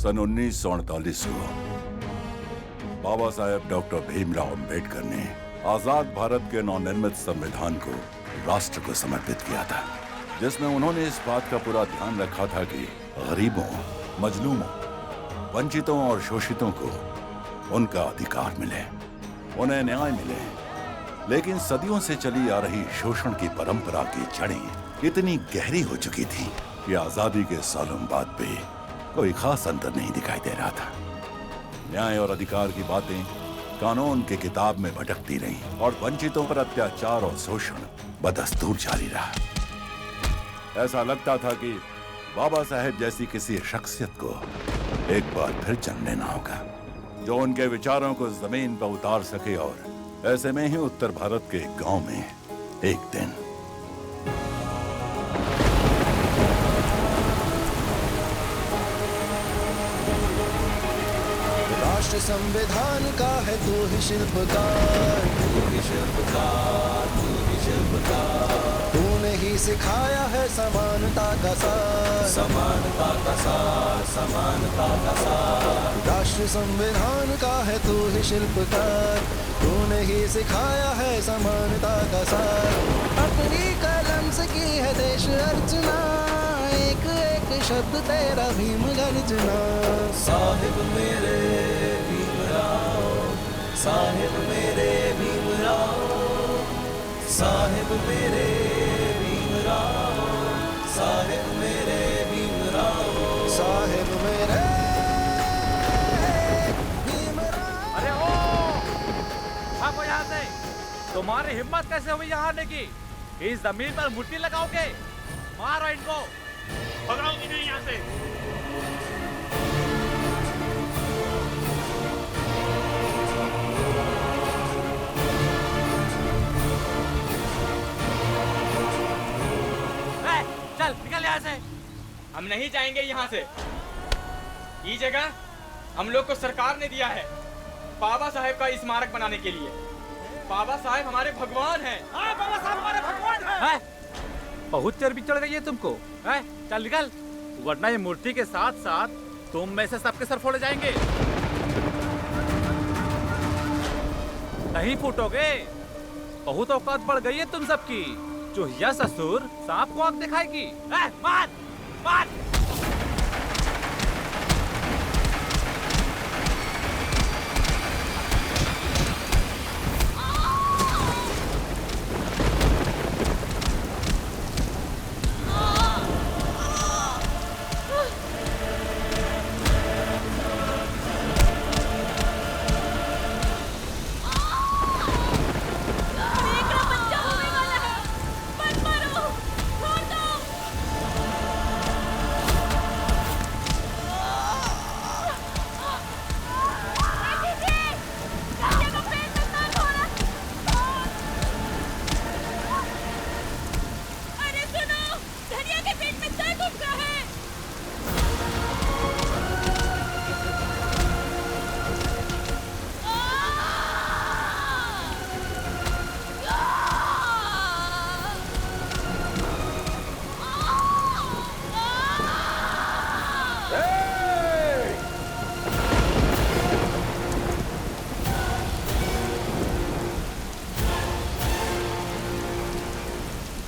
सन 1948 को बाबा साहेब डॉक्टर भीमराव अंबेडकर ने आजाद भारत के नवनिर्मित संविधान को राष्ट्र को समर्पित किया था, जिसमें उन्होंने इस बात का पूरा ध्यान रखा था कि गरीबों, मजलूमों, वंचितों और शोषितों को उनका अधिकार मिले, उन्हें न्याय मिले। लेकिन सदियों से चली आ रही शोषण की परंपरा की जड़ें इतनी गहरी हो चुकी थी कि आजादी के सालों बाद भी कोई खास अंतर नहीं दिखाई दे रहा था। न्याय और अधिकार की बातें कानून की किताब में भटकती रहीं और वंचितों पर अत्याचार और शोषण बदस्तूर जारी रहा। ऐसा लगता था कि बाबा साहेब जैसी किसी शख्सियत को एक बार फिर जन्म लेना होगा, जो उनके विचारों को जमीन पर उतार सके। और ऐसे में ही उत्तर भारत के एक गांव में एक दिन राष्ट्र संविधान का है तू ही शिल्पकार, तू ही शिल्पकार, तू ही शिल्पकार। तूने ही सिखाया है समानता का सार, समानता का सार, समानता का सार। राष्ट्र संविधान का है तू ही शिल्पकार, तूने ही सिखाया है समानता का सार। अपनी कलम से की है देश अर्चना, एक एक शब्द तेरा भीम गर्जना। साहिब मेरे भीमराव, साहिब मेरे भीमराव, साहिब मेरे भीमराव, साहिब मेरे भीमराव, साहिब मेरे भीमराव। अरे ओ, भागो यहाँ से। तुम्हारी हिम्मत कैसे हुई यहाँ आने की? इस जमीन पर मुट्ठी लगाओगे? मारो इनको। भगाओ इन्हें यहाँ से। चल निकल यहाँ से। हम नहीं जाएंगे यहाँ से। ये जगह हम लोग को सरकार ने दिया है बाबा साहेब का स्मारक बनाने के लिए। बाबा साहेब हमारे भगवान हैं। हाँ, बाबा साहब हमारे भगवान हैं। बहुत चर्बी चढ़ गई है तुमको, है? चल निकल, वरना ये मूर्ति के साथ साथ तुम में से सबके सर फोड़े जाएंगे। नहीं फूटोगे? बहुत औकात बढ़ गई है तुम सबकी। चूहिया ससुर सांप को आंख दिखाएगी। मार मार।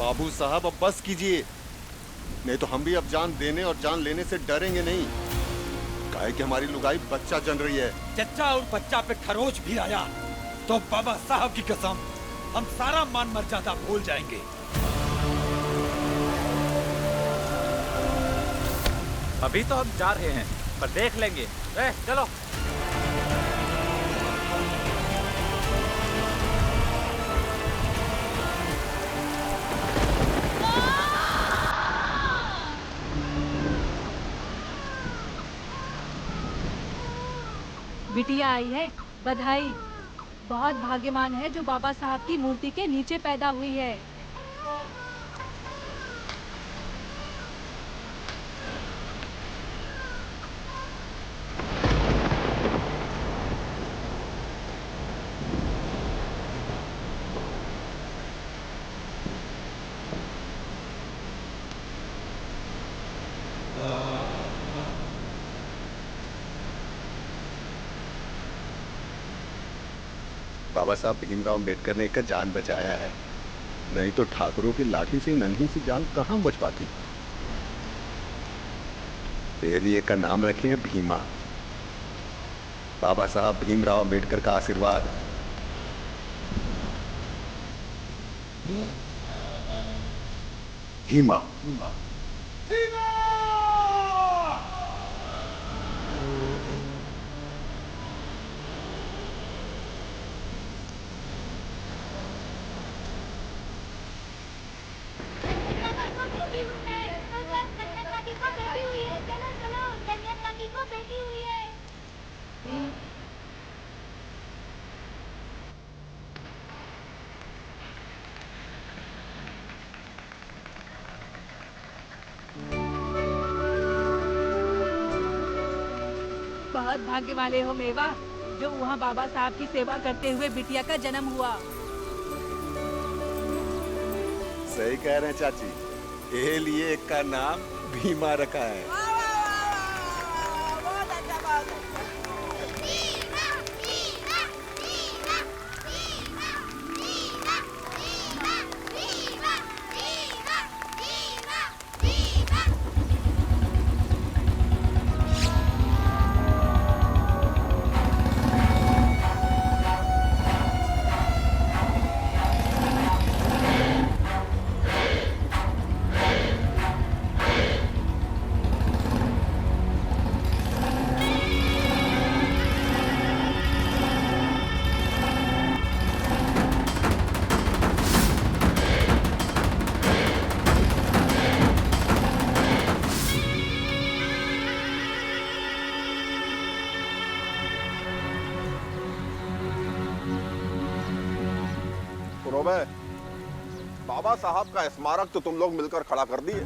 बाबू साहब अब बस कीजिए, नहीं तो हम भी अब जान देने और जान लेने से डरेंगे नहीं। काहे कि हमारी लुगाई बच्चा जन रही है। चच्चा और बच्चा पे खरोच भी आया तो बाबा साहब की कसम हम सारा मान मर्यादा भूल जाएंगे। अभी तो हम जा रहे हैं, पर देख लेंगे। चलो। बिटिया आई है, बधाई। बहुत भाग्यवान है जो बाबा साहब की मूर्ति के नीचे पैदा हुई है। बाबा साहब भीमराव अम्बेडकर ने एक जान बचाया है, नहीं तो ठाकुरों की लाठी से नन्ही सी जान कहाँ बच पाती। तेरे लिए का नाम रखे भीमा। बाबा साहब भीमराव अम्बेडकर का आशीर्वाद। भीमा। बहुत भाग्य वाले हो मेवा, जो वहाँ बाबा साहब की सेवा करते हुए बिटिया का जन्म हुआ। सही कह रहे हैं चाची, ये लिए एक का नाम भीमा रखा है। बाबा साहब का स्मारक तो तुम लोग मिलकर खड़ा कर दिए।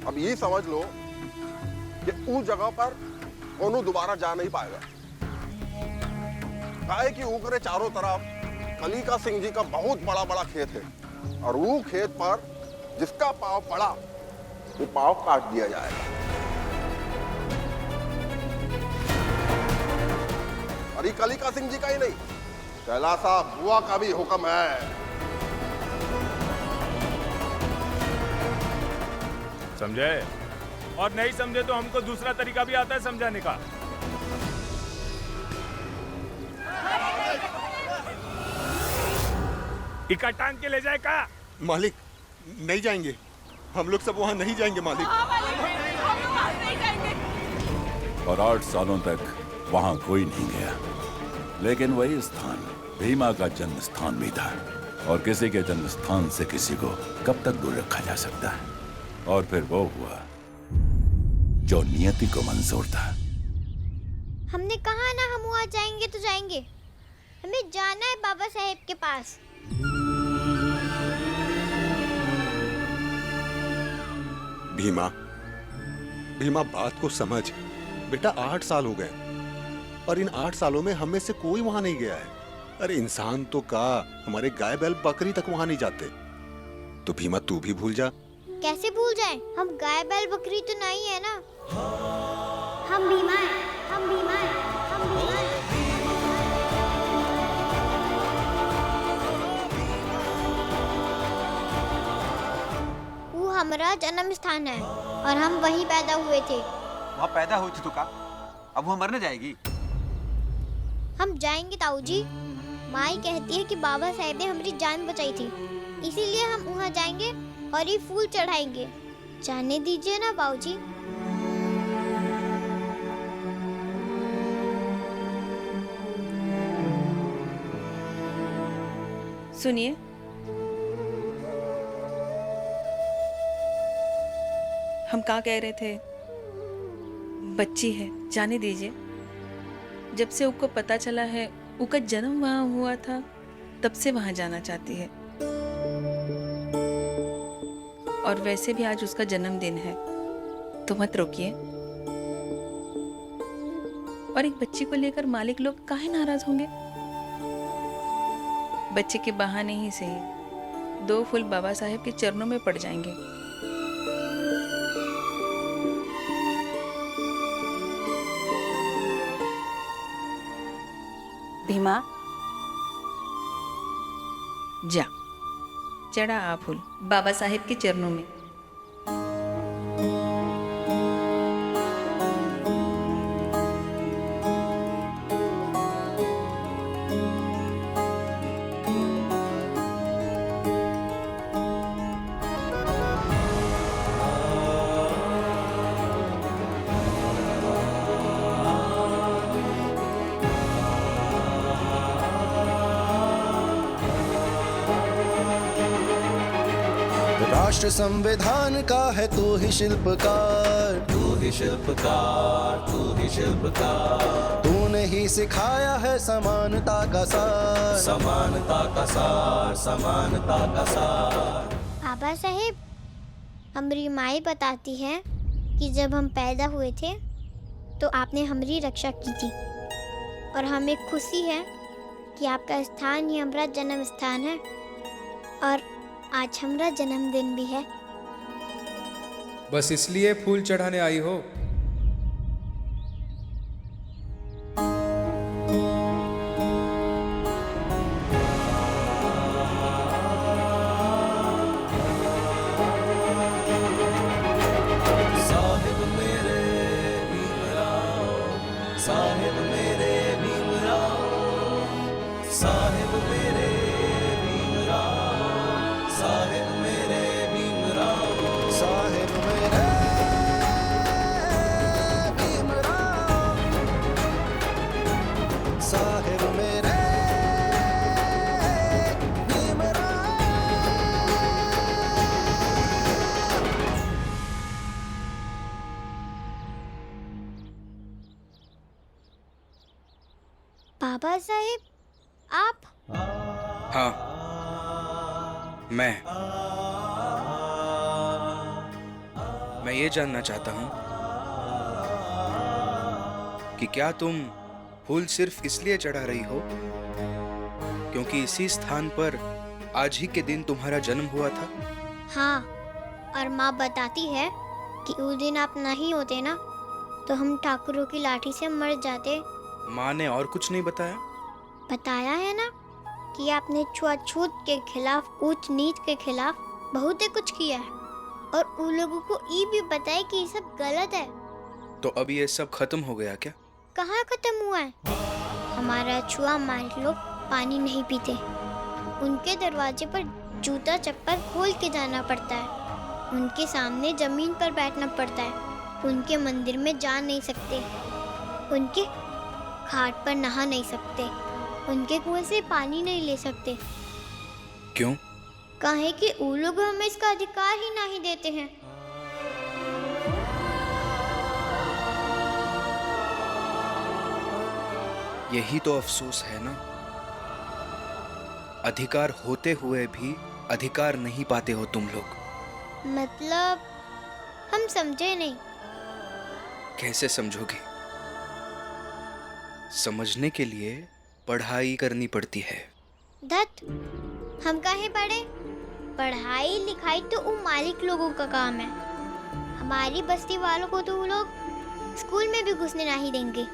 अब ये समझ लो कि उस जगह पर कोनो दोबारा जा नहीं पाएगा। काहे कि ऊपरे चारों तरफ कलिका सिंह जी का बहुत बड़ा बड़ा खेत है, और वो खेत पर जिसका पांव पड़ा वो पांव काट दिया जाएगा। अरे कलिका सिंह जी का ही नहीं, कैलासा बुआ का भी हुक्म है। समझे? और नहीं समझे तो हमको दूसरा तरीका भी आता है समझाने का। इकट्ठा टांग के ले जाए का? मालिक नहीं जाएंगे, हम लोग सब वहाँ नहीं जाएंगे मालिक। और 8 सालों तक वहाँ कोई नहीं गया, लेकिन वही स्थान भीमा का जन्म स्थान भी था, और किसी के जन्म स्थान से किसी को कब तक दूर रखा जा सकता है। और फिर वो हुआ जो नियति को मंजूर था। हमने कहा ना हम वहाँ जाएंगे तो जाएंगे, हमें जाना है बाबा साहेब के पास। भीमा, भीमा बात को समझ बेटा। 8 साल हो गए और इन 8 सालों में हम में से कोई वहां नहीं गया है। अरे इंसान तो का, हमारे गाय बैल बकरी तक वहां नहीं जाते। तो भीमा तू भी भूल जा। कैसे भूल जाएं? हम गाय बैल बकरी तो नहीं है ना। हम भीमा हैं, हम भीमा हैं, हम भीमा हैं। वो हमारा जन्म स्थान है और हम वहीं पैदा हुए थे। वहाँ पैदा हुई थी तो का, अब वो मरने जाएगी। हम जाएंगे ताऊजी। माई कहती है कि बाबा साहेब ने हमारी जान बचाई थी, इसीलिए हम वहाँ जाएंगे और ये फूल चढ़ाएंगे। जाने दीजिए ना बाबूजी। सुनिए, हम क्या कह रहे थे? बच्ची है, जाने दीजिए। जब से उसको पता चला है उसका जन्म वहाँ हुआ था, तब से वहाँ जाना चाहती है। और वैसे भी आज उसका जन्मदिन है, तो मत रोकिए। और एक बच्ची को लेकर मालिक लोग काहे नाराज होंगे? बच्चे के बहाने ही सही 2 फूल बाबा साहेब के चरणों में पड़ जाएंगे। भीमा, जा चढ़ा आ फूल बाबा साहेब के चरणों में। राष्ट्र संविधान का है तू ही शिल्पकार, तू ही शिल्पकार, तू ही शिल्पकार। तूने ही सिखाया है समानता का सार, समानता का सार, समानता का सार। बाबा साहेब, हमारी माई बताती है कि जब हम पैदा हुए थे तो आपने हमारी रक्षा की थी, और हमें खुशी है कि आपका स्थान ही हमारा जन्म स्थान है, और आज हमारा जन्मदिन भी है। बस इसलिए फूल चढ़ाने आई हो? साहिब मेरे भीमराव, साहिब मेरे भीमराव, साहिब मेरे भीमराव, साहिब मेरे भीमराव, साहिब मेरे भीमराव, साहिब मेरे भीमराव। बाबा साहेब, आप? हाँ, मैं ये जानना चाहता हूँ कि क्या तुम फूल सिर्फ इसलिए चढ़ा रही हो क्योंकि इसी स्थान पर आज ही के दिन तुम्हारा जन्म हुआ था? हाँ, और माँ बताती है कि उस दिन आप नहीं होते ना तो हम ठाकुरों की लाठी से मर जाते। माँ ने और कुछ नहीं बताया? बताया है ना कि आपने छुआछूत के खिलाफ, ऊंच नीच के खिलाफ बहुत ही कुछ किया है, और उन लोगों को ये भी बताया कि ये सब गलत है। तो अब ये सब खत्म हो गया क्या? कहाँ खत्म हुआ है? हमारा छुआ मालिक लोग पानी नहीं पीते, उनके दरवाजे पर जूता चप्पल खोल के जाना पड़ता है, उनके सामने जमीन पर बैठना पड़ता है, उनके मंदिर में जा नहीं सकते, उनके घाट पर नहा नहीं सकते, उनके कुएं से पानी नहीं ले सकते। क्यों? काहे कि वो लोग हमें इसका अधिकार ही नहीं देते हैं। यही तो अफसोस है ना, अधिकार होते हुए भी अधिकार नहीं पाते हो तुम लोग। मतलब हम समझे नहीं। कैसे समझोगे? समझने के लिए पढ़ाई करनी पड़ती है। धत, हम काहे पढ़े? पढ़ाई लिखाई तो उन मालिक लोगों का काम है। हमारी बस्ती वालों को तो वो लोग स्कूल में भी घुसने नहीं देंगे।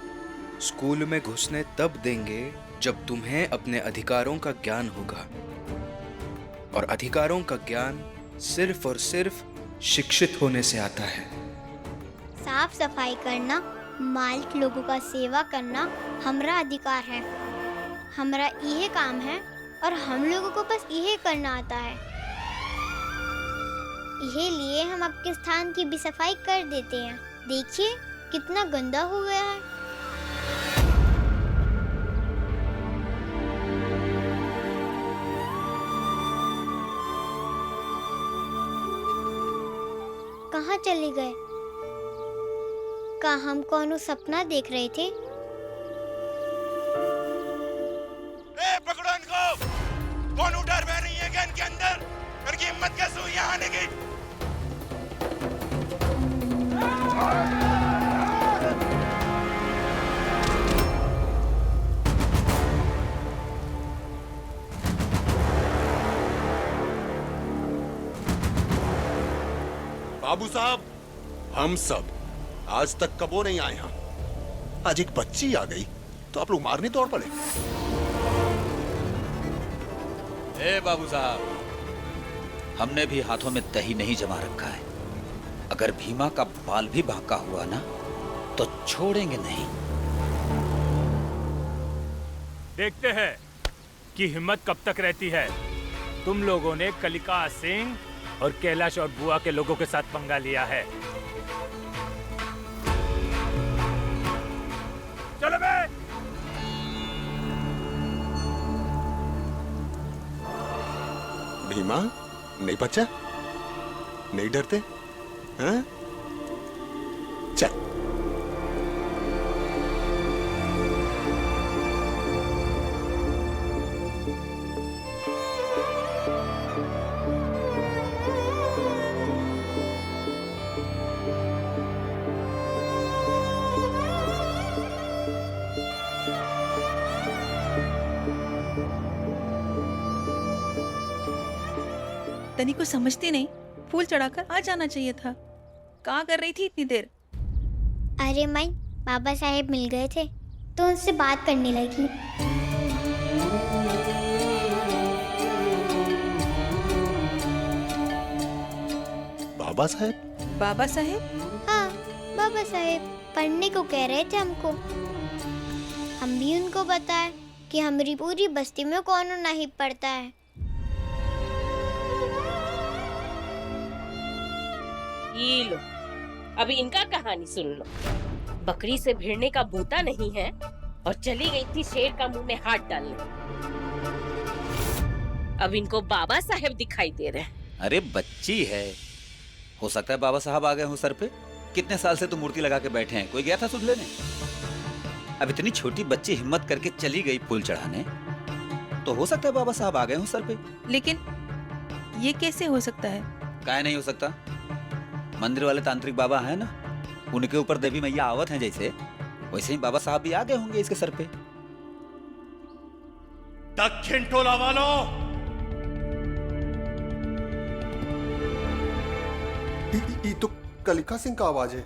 स्कूल में घुसने तब देंगे जब तुम्हें अपने अधिकारों का ज्ञान होगा, और अधिकारों का ज्ञान सिर्फ और सिर्फ शिक्षित होने से आता है। साफ सफाई करना, मालिक लोगों का सेवा करना हमारा अधिकार है, हमारा यह काम है, और हम लोगों को बस यह करना आता है। यह लिए हम आपके स्थान की भी सफाई कर देते हैं। देखिए कितना गंदा हो गया है। कहाँ चले गए? का हम कौनो सपना देख रहे थे? पकड़ो इनको! कौन उठा बह रही है इनके अंदर? इनकी हिम्मत कैसे हुई यहाँ आने की? बाबू साहब, हम सब आज तक कबो नहीं आए यहाँ। आज एक बच्ची आ गई तो आप लोग मारने तौर पड़े। ए बाबू साहब, हमने भी हाथों में दही नहीं जमा रखा है। अगर भीमा का बाल भी बांका हुआ ना तो छोड़ेंगे नहीं। देखते हैं कि हिम्मत कब तक रहती है। तुम लोगों ने कलिका सिंह और कैलाश और बुआ के लोगों के साथ पंगा लिया है। चलो बे। भीमा, नहीं बच्चा, नहीं डरते? हाँ? चल। तनी को समझती नहीं, फूल चढ़ाकर आ जाना चाहिए था। कहाँ कर रही थी इतनी देर? अरे माई, बाबा साहेब मिल गए थे तो उनसे बात करने लगी। बाबा साहेब? बाबा साहेब? हाँ, बाबा साहेब पढ़ने को कह रहे थे हमको। हम भी उनको बताए कि हमारी पूरी बस्ती में कौन नहीं पढ़ता है। ये लो, अभी इनका कहानी सुन लो। बकरी से भिड़ने का बूता नहीं है और चली गई थी शेर का मुंह में हाथ डालने। अब इनको बाबा साहेब दिखाई दे रहे हैं। अरे बच्ची है, हो सकता है बाबा साहब आ गए हो सर पे। कितने साल से तो मूर्ति लगा के बैठे हैं, कोई गया था सुध लेने? अब इतनी छोटी बच्ची हिम्मत करके चली गई फूल चढ़ाने, तो हो सकता है बाबा साहब आ गए हो सर पे। लेकिन ये कैसे हो सकता है? काहे नहीं हो सकता? मंदिर वाले तांत्रिक बाबा है ना, उनके ऊपर देवी मैया आवत हैं जैसे, वैसे ही बाबा साहब भी आ गए होंगे इसके सर पे। दक्षिण टोला वालों, ये तो कलिका सिंह का आवाज है।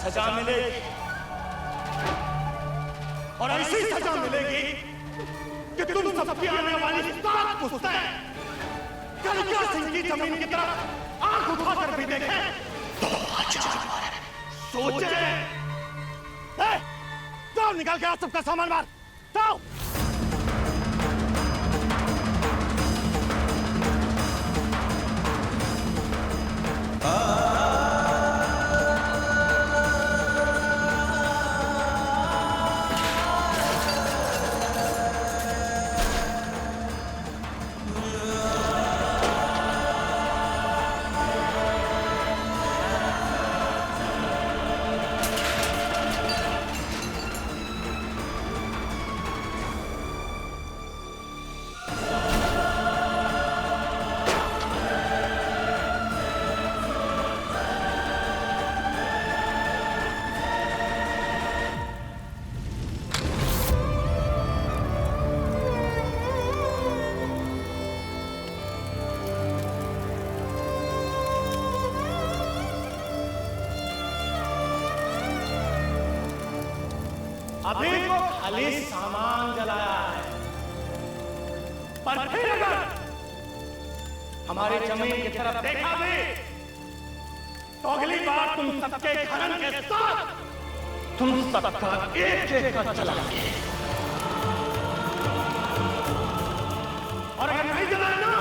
सजा मिलेगी और ऐसी सजा मिलेगी कि तुम सबकी आने वाली सात पुश्तें कलिका सिंह की जमीन की तरफ आंख उठाकर भी देखें तो सोचे। जाओ, निकाल के सबका सामान मार, जाओ। अभी तो खाली सामान जलाया है, पर फिर अगर हमारी जमीन की तरफ देखा भी तो अगली बार तुम सबके खनन के साथ तुम सबका एक का जलाएंगे। और अगर नहीं जलाए ना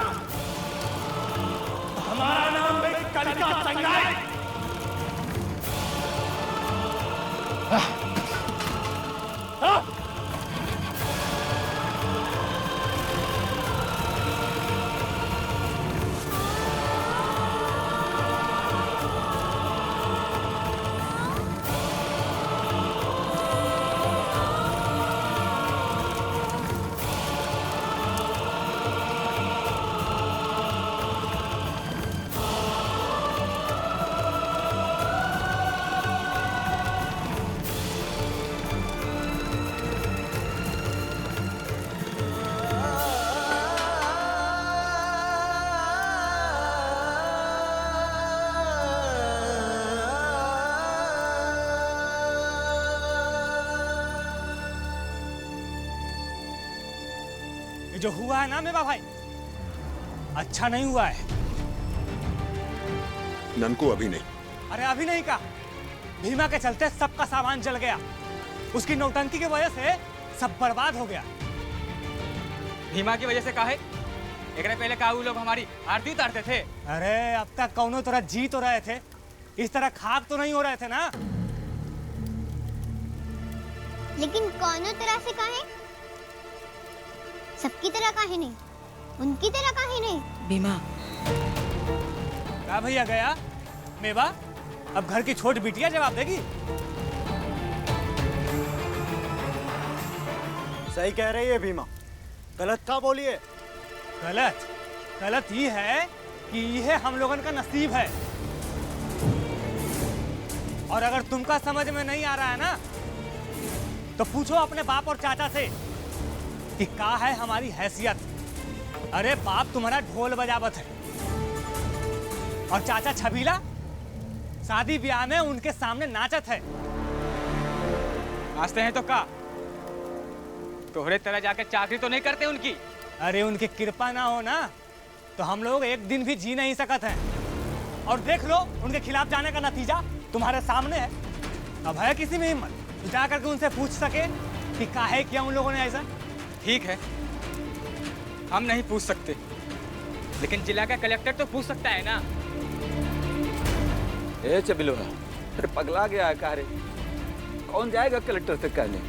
तो हमारा नाम भी कलिका संगाई। जो हुआ है ना मेवा भाई, अच्छा नहीं हुआ है। ननको अभी नहीं। अरे अभी नहीं कहा, भीमा के चलते सबका सामान जल गया। उसकी नौटंकी की वजह से सब बर्बाद हो गया। भीमा की वजह से काहे? एक पहले काऊ लोग हमारी आरती उतारते थे। अरे अब तक कौनो तरह जी तो रहे थे, इस तरह खाक तो नहीं हो रहे थे ना। लेकिन कौनो तरह से काहे? सबकी तरह काहे नहीं, उनकी तरह काहे नहीं? भीमा क्या भैया गया मेवा, अब घर की छोट बिटिया जवाब देगी। सही कह रही है भीमा, गलत क्या बोलिए? गलत गलत ये है कि यह हम लोगन का नसीब है। और अगर तुमका समझ में नहीं आ रहा है ना तो पूछो अपने बाप और चाचा से कि क्या है हमारी हैसियत। अरे बाप तुम्हारा ढोल बजावत है और चाचा छबीला शादी ब्याह में उनके सामने नाचत है। नाचते हैं तो का तोहरे तरह जाके चाकरी तो नहीं करते उनकी? अरे उनकी कृपा ना हो ना तो हम लोग एक दिन भी जी नहीं सकते हैं। और देख लो उनके खिलाफ जाने का नतीजा तुम्हारे सामने है। अब है किसी में हिम्मत तो जा करके उनसे पूछ सके कि काहे किया उन लोगों ने ऐसा? ठीक है, हम नहीं पूछ सकते, लेकिन जिला का कलेक्टर तो पूछ सकता है ना। ए चबिलो, अरे पगला गया है का रे? कौन जाएगा कलेक्टर तक कहने?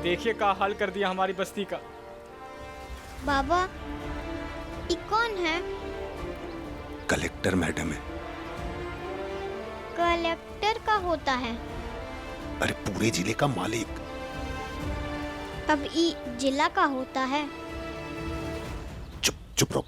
देखिए का हाल कर दिया हमारी बस्ती का। बाबा, ये कौन है? कलेक्टर मैडम है। कलेक्टर का होता है? अरे पूरे जिले का मालिक। अब ये जिला का होता है? चुप चुप रहो।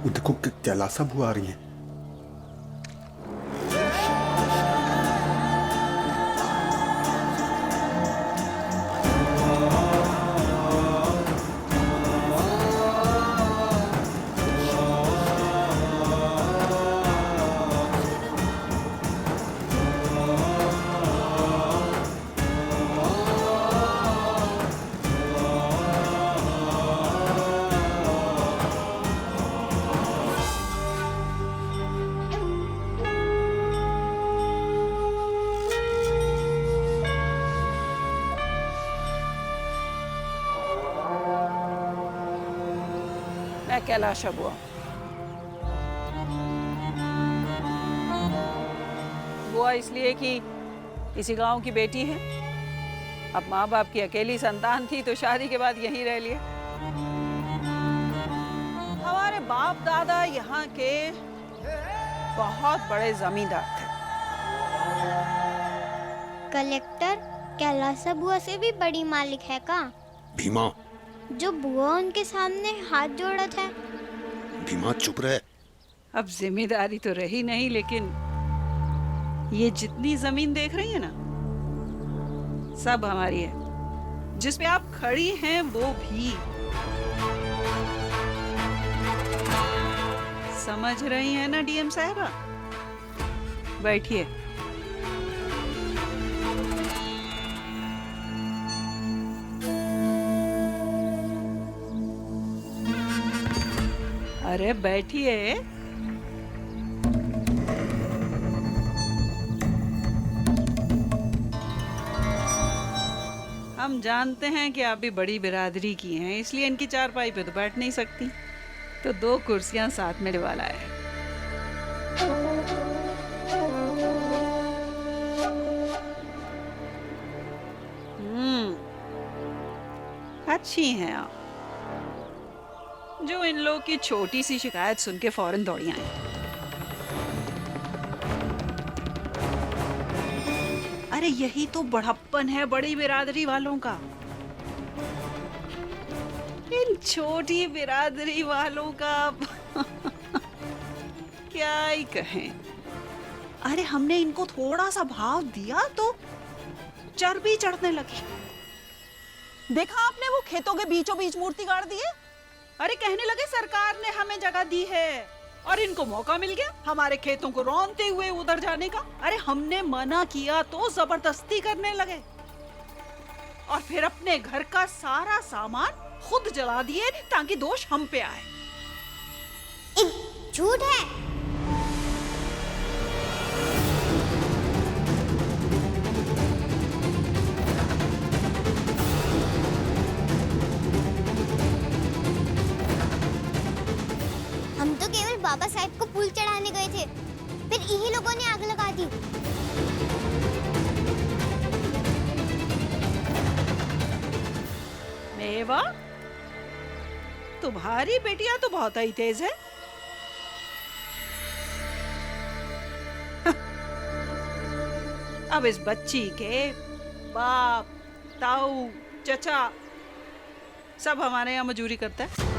वो देखो कैलासा बुआ आ रही है। मैं कैलाश बुआ। बुआ इसलिए कि इसी गांव की बेटी है। अब माँ बाप की अकेली संतान थी तो शादी के बाद यहीं रह लिए। हमारे बाप दादा यहाँ के बहुत बड़े जमींदार थे। कलेक्टर कैलासा बुआ से भी बड़ी मालिक है का? भीमा, जो बुआ उनके सामने हाथ जोड़ा था। भीमा चुप रहे। अब जिम्मेदारी तो रही नहीं, लेकिन ये जितनी जमीन देख रही है ना, सब हमारी है। जिस पे आप खड़ी हैं वो भी। समझ रही हैं ना डीएम साहबा? बैठिए। अरे बैठिए। हम जानते हैं कि आप भी बड़ी बिरादरी की हैं, इसलिए इनकी चारपाई पे तो बैठ नहीं सकती, तो 2 कुर्सियां साथ में डलवा लाए हैं। अच्छी हैं आप, जो इन लोग की छोटी सी शिकायत सुन के फौरन दौड़ी आई। अरे यही तो बड़प्पन है बड़ी बिरादरी वालों का। इन छोटी बिरादरी वालों का क्या ही कहें। अरे हमने इनको थोड़ा सा भाव दिया तो चर्बी चढ़ने लगी। देखा आपने वो खेतों के बीचों बीच मूर्ति गाड़ दी है। अरे कहने लगे सरकार ने हमें जगह दी है और इनको मौका मिल गया हमारे खेतों को रौंदते हुए उधर जाने का। अरे हमने मना किया तो जबरदस्ती करने लगे और फिर अपने घर का सारा सामान खुद जला दिए ताकि दोष हम पे आए। झूठ है। हम तो केवल बाबा साहब को फूल चढ़ाने गए थे, फिर इन्हीं लोगों ने आग लगा दी। मेवा, तुम्हारी बेटियां तो बहुत ही तेज है। अब इस बच्ची के बाप, ताऊ, चचा सब हमारे यहाँ मजूरी करता है।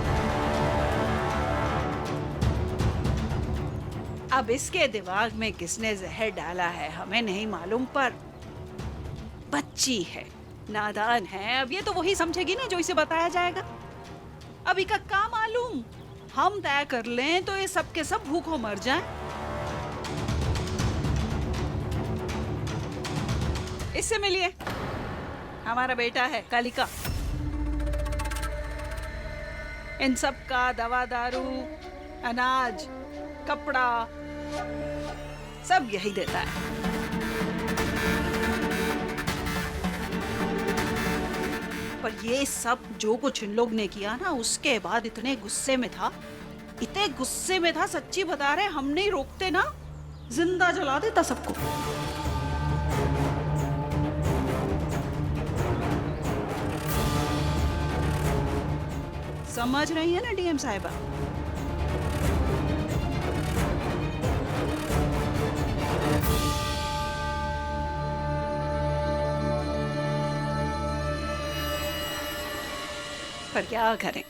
अब इसके दिमाग में किसने जहर डाला है हमें नहीं मालूम, पर बच्ची है, नादान है। अब ये तो वही समझेगी ना जो इसे बताया जाएगा। अब इका क्या मालूम, हम तय कर लें तो ये सब के सब भूखों मर जाएं। इससे मिलिए, हमारा बेटा है कालिका। इन सब का दवा दारू, अनाज, कपड़ा सब यही देता है। पर ये सब जो कुछ इन लोग ने किया ना, उसके बाद इतने गुस्से में था, इतने गुस्से में था, सच्ची बता रहे, हम नहीं रोकते ना जिंदा जला देता सबको। समझ रही है ना डीएम साहिबा? पर क्या करें,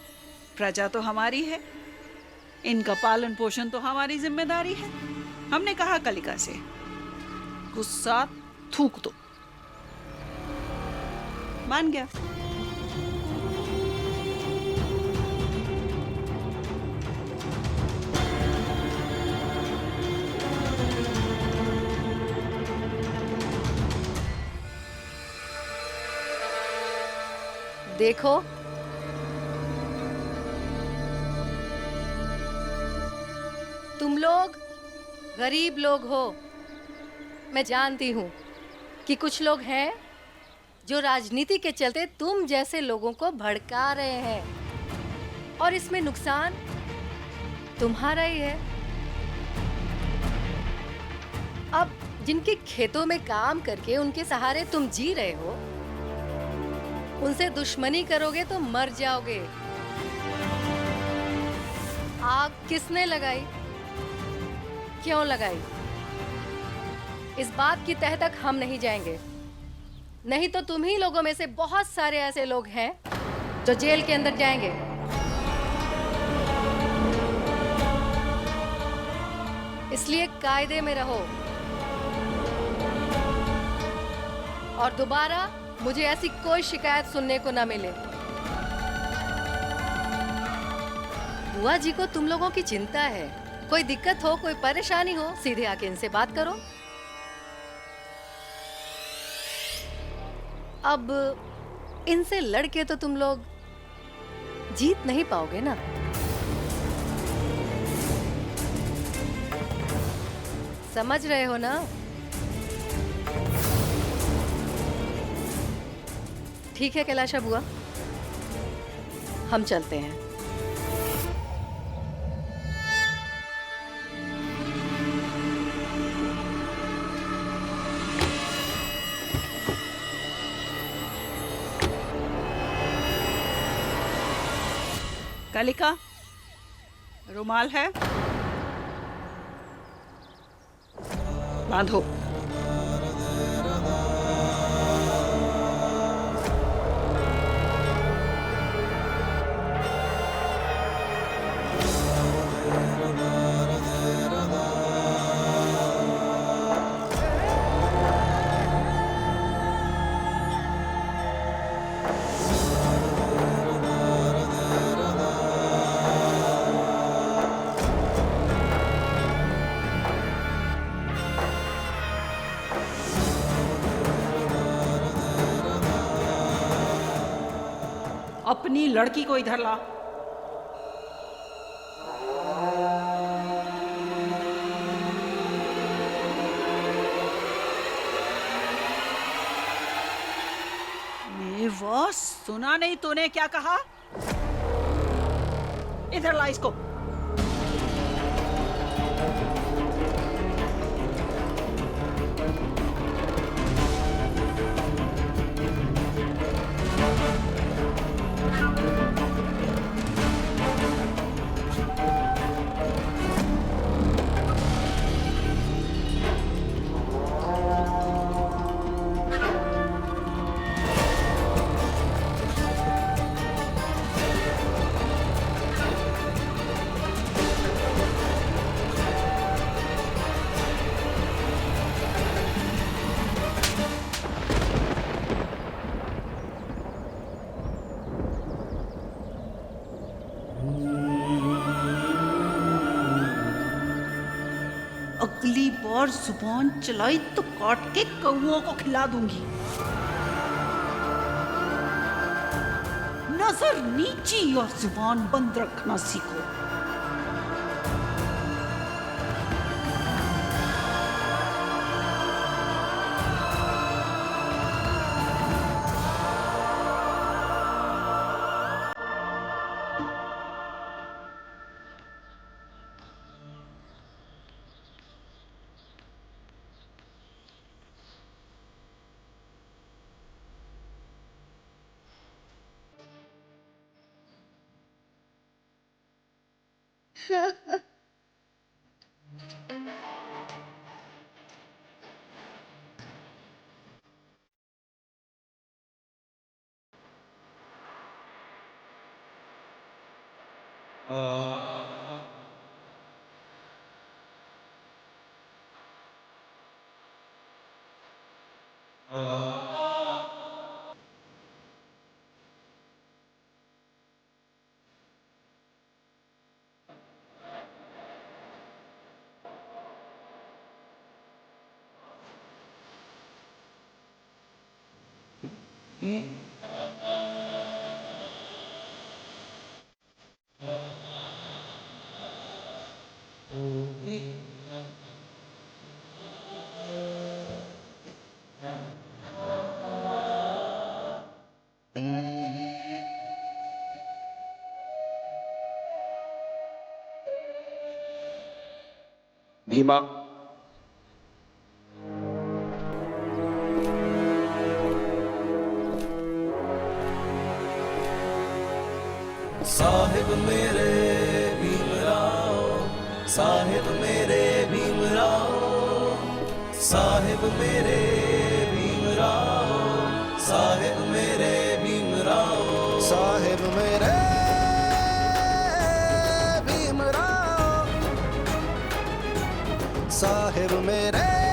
प्रजा तो हमारी है, इनका पालन पोषण तो हमारी जिम्मेदारी है। हमने कहा कलिका से गुस्सा थूक दो, मान गया। देखो, तुम लोग गरीब लोग हो। मैं जानती हूँ कि कुछ लोग हैं जो राजनीति के चलते तुम जैसे लोगों को भड़का रहे हैं, और इसमें नुकसान तुम्हारा ही है। अब जिनके खेतों में काम करके उनके सहारे तुम जी रहे हो, उनसे दुश्मनी करोगे तो मर जाओगे। आग किसने लगाई, क्यों लगाई, इस बात की तह तक हम नहीं जाएंगे। नहीं तो तुम ही लोगों में से बहुत सारे ऐसे लोग हैं जो जेल के अंदर जाएंगे। इसलिए कायदे में रहो और दोबारा मुझे ऐसी कोई शिकायत सुनने को ना मिले। बुआ जी को तुम लोगों की चिंता है, कोई दिक्कत हो, कोई परेशानी हो, सीधे आके इनसे बात करो। अब इनसे लड़के तो तुम लोग जीत नहीं पाओगे ना। समझ रहे हो ना? ठीक है कैलाशा बुआ, हम चलते हैं। कलिका, रुमाल है? बांधो। अपनी लड़की को इधर ला। वो सुना नहीं तूने क्या कहा? इधर ला इसको। अगली बार जुबान चलाई तो काट के कौओं को खिला दूंगी। नजर नीची और जुबान बंद रखना सीखो। भीमा, साहिब मेरे भीमराव, साहिब मेरे भीमराव, साहिब मेरे भीमराव, साहिब मेरे भीमराव, साहिब मेरे भीमराव, साहिब मेरे